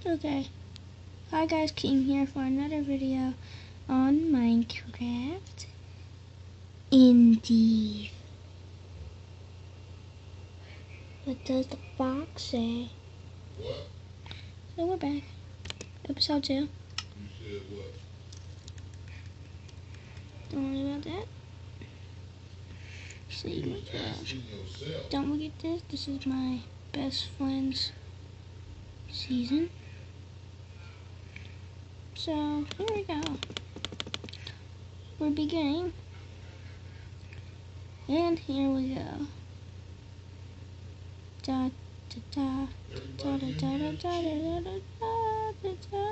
Okay. Hi guys, King here for another video on Minecraft. Indeed. What does the fox say? What? So we're back. Episode 2. You said what? Don't worry about that. See You what was you have. asking yourself. Don't look at this. This is my best friend's season. So here we go. We're beginning. And here we go. Da da da da da da da da da da da da.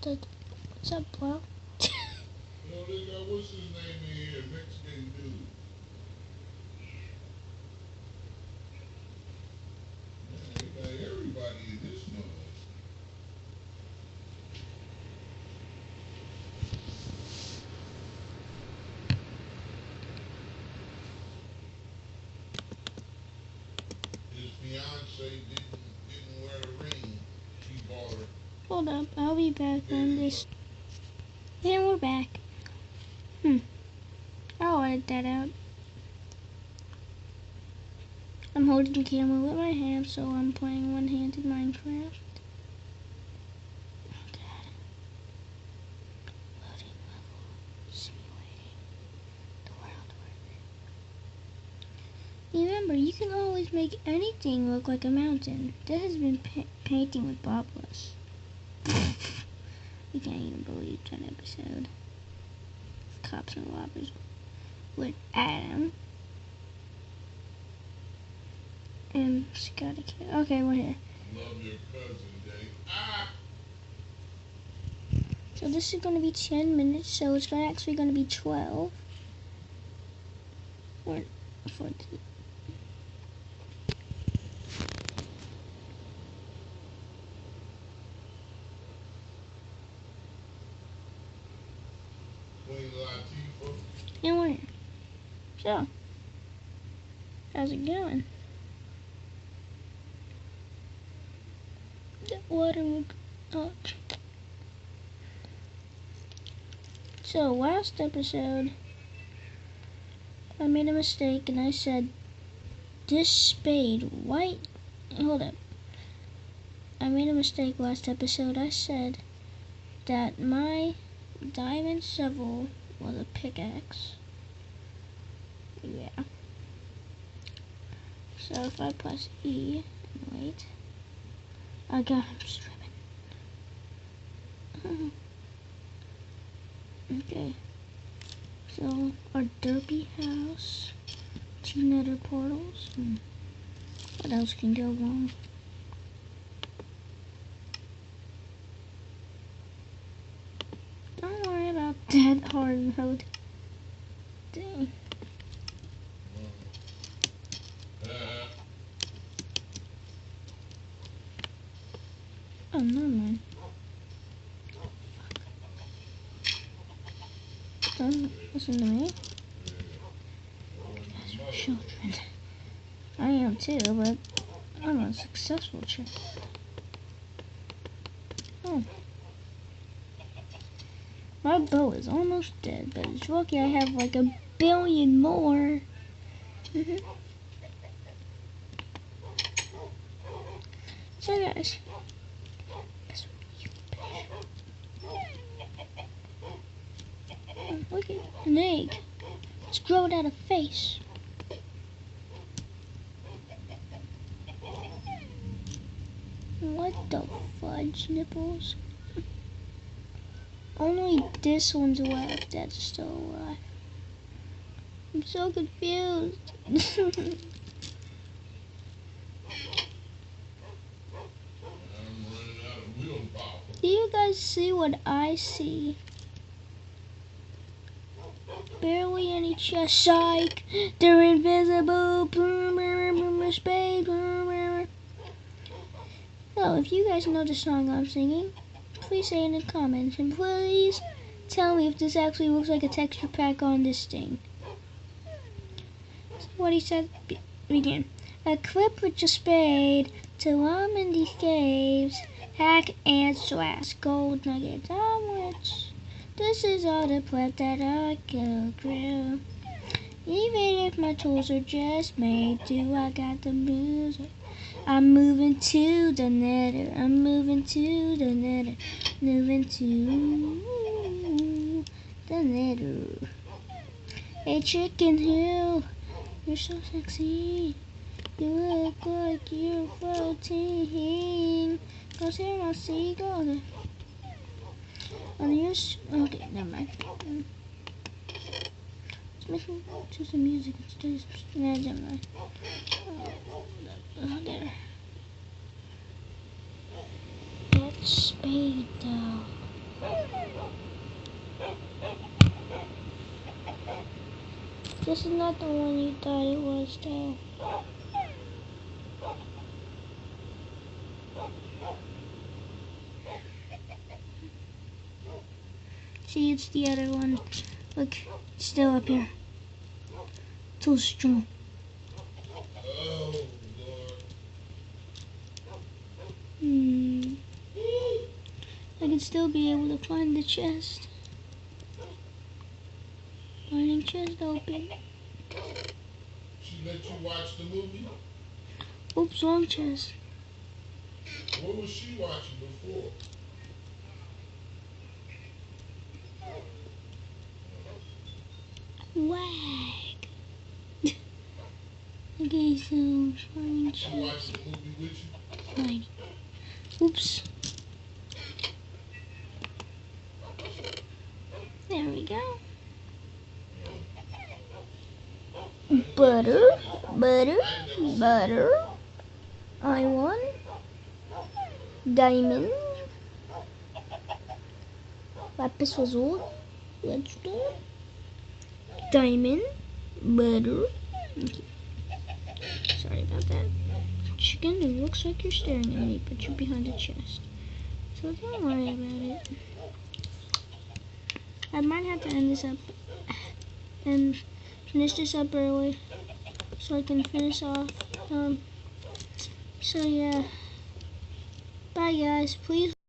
What's up, bro? You know, they got what's his name in here, Mexican dude. Man, they got everybody in this mother. His fiance didn't wear the ring she bought her. Hold up, I'll be back on this. And we're back. I'll edit that out. I'm holding the camera with my hand, so I'm playing one-handed Minecraft. Oh god. Loading level. Simulating the world. Remember, you can always make anything look like a mountain. That has been painting with Bobless. You can't even believe that episode. Cops and robbers with Adam and Scotty Kid. Okay, we're here. Love your cousin, Dave. Ah! So this is going to be 10 minutes, so it's actually going to be 12. For the, Queen Latifah. and we're here. So, how's it going? The water will up. So last episode, I made a mistake and I said this spade white. Hold up. I made a mistake last episode. I said that my diamond shovel was a pickaxe. Yeah. So if I press E and wait, I got him stripping. Okay. So our derpy house, 2 nether portals. What else can go wrong? Don't worry about that hard mode. Dang. Oh, never mind. Don't listen to me. You guys are children. I am too, but I'm a successful child. Oh. My bow is almost dead, but it's lucky I have like a billion more. So guys, look at an egg. It's growing out a face. What the fudge, nipples? Only this one's alive. That's still alive. I'm so confused. I'm running out of willpower. Do you guys see what I see? Barely any chests. Psych! They're invisible. Spade. Oh, if you guys know the song I'm singing, please say it in the comments. And please tell me if this actually looks like a texture pack on this thing. what he said began. Equip with your spade to roam in these caves, hack and slash gold nuggets on which this is all the plot that I go through. Even if my tools are just made to, I got the music. I'm moving to the nether. I'm moving to the nether. Moving to the nether. Hey Chicken Hill, you're so sexy. You look like you're floating. Go see my seagull. On your okay, never mind. Let's make me to some music instead of never mind. There. That spade though. This is not the one you thought it was though. See, it's the other one. Look, it's still up here. Too strong. Oh, Lord. I can still be able to find the chest. Finding chest open. She let you watch the movie? Oops, wrong chest. What was she watching before? Wag. Okay, so finding She chest. watched the movie with you? Fine. Oops. There we go. Butter, butter, butter. I won. Diamond. Lapis lazuli. Redstone. Diamond. Butter. Okay. Sorry about that. Chicken, it looks like you're staring at me, but you're behind a chest. So don't worry about it. I might have to end this up and finish this up early so I can finish off. So yeah. Bye guys. Please